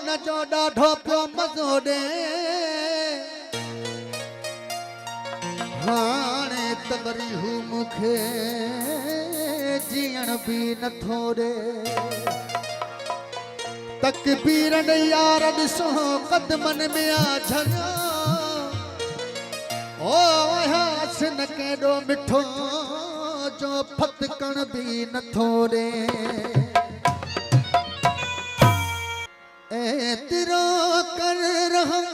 हुन जो ॾाढो पियो मज़ो ॾे हाणे त वरी हू मूंखे जीअण बि नथो ॾे तकबीरन यार ॾिसो कदमनि में आ झलियो ओ हसन केॾो मिठो जो फतकण बि नथो ॾे एतिरो कर रहम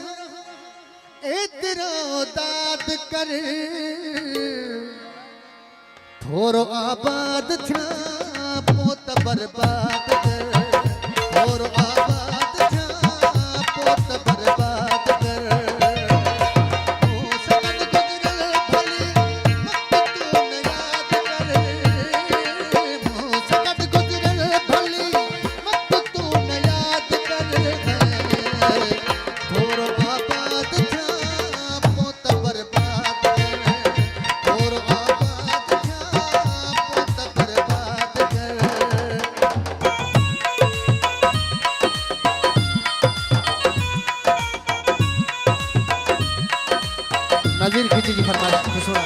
एतिरो दाद कर थोरो आबाद थिया पोइ त बर्बाद कर थोरो आबाद थिया पोइ त बर्बाद कर नज़ीर खिची की फरमाइश सुना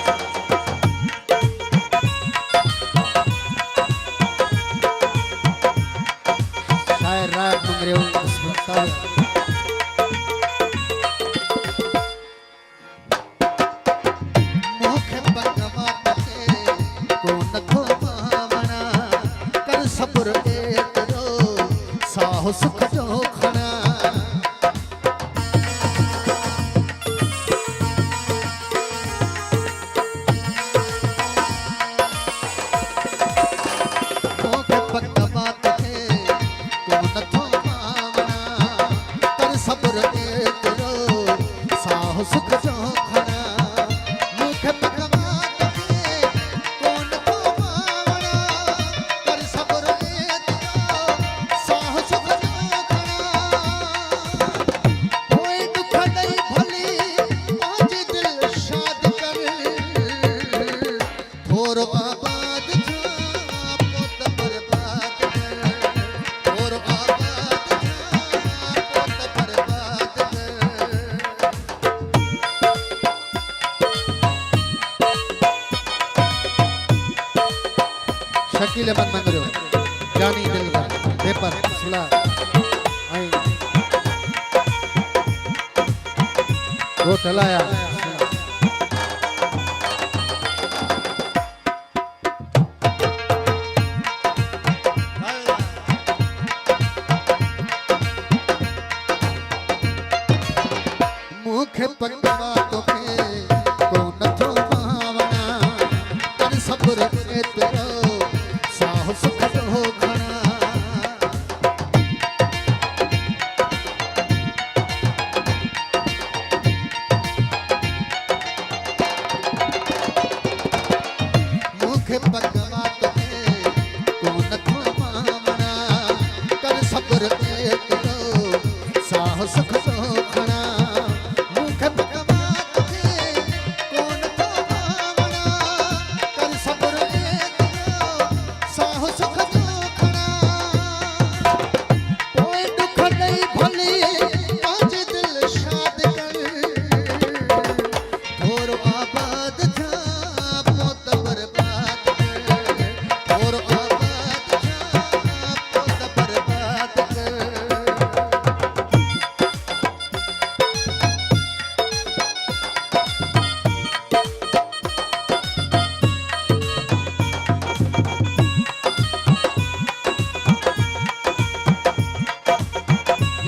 शायर राग मंगरे मुखे बगवात के को नथो पावना कर सब्र एतिरो साहो सुख जो खणा शकील मन मंगरियो जानी दिल का पेपर सुला आई वो तलाया मुखे पकवा तो के को नथो पावना कर सब्र एतिरो सुख जो खणा मुखे पकवा तो को नथो पावना कर सब्र एतिरो साह सुख जो खणा मुखे पकवा तो को नथो पावना कर सब्र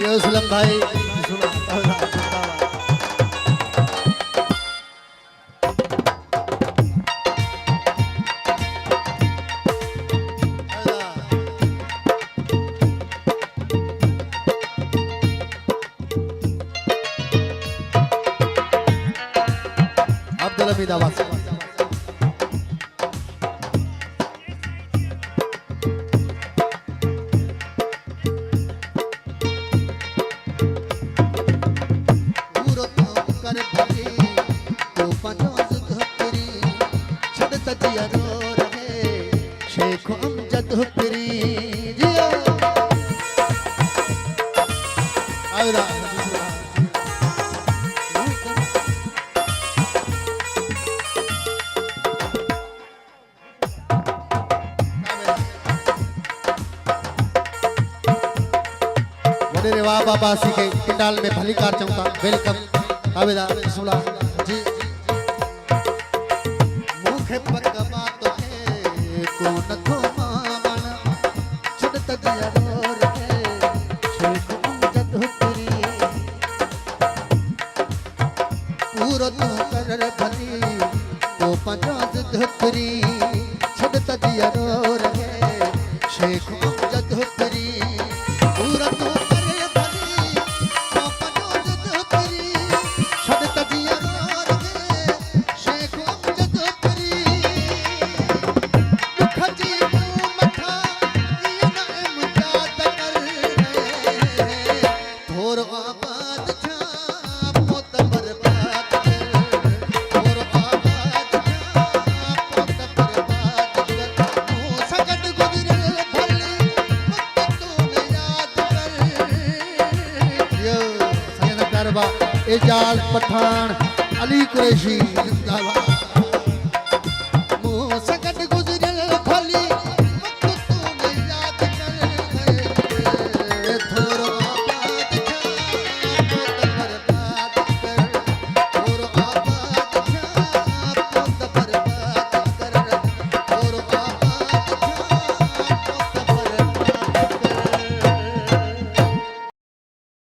असलम भाई अब्दुल हमीद आवाज आवेदा वडेरे वाह बाबा सी के किंडाल में भली कार चौथा वेलकम आवेदा बिस्मिल्लाह जी मुखे पकवा तो है को नथो मावण छड़त जिया रोर है शेख अमजद हुतरी पूरो तू कर भली तो पंजो जिद हुतरी छड़त जिया रोर है शेख अमजद हुतरी पूरो तू एजाज पठान अली कुरैशी जिंदाबाद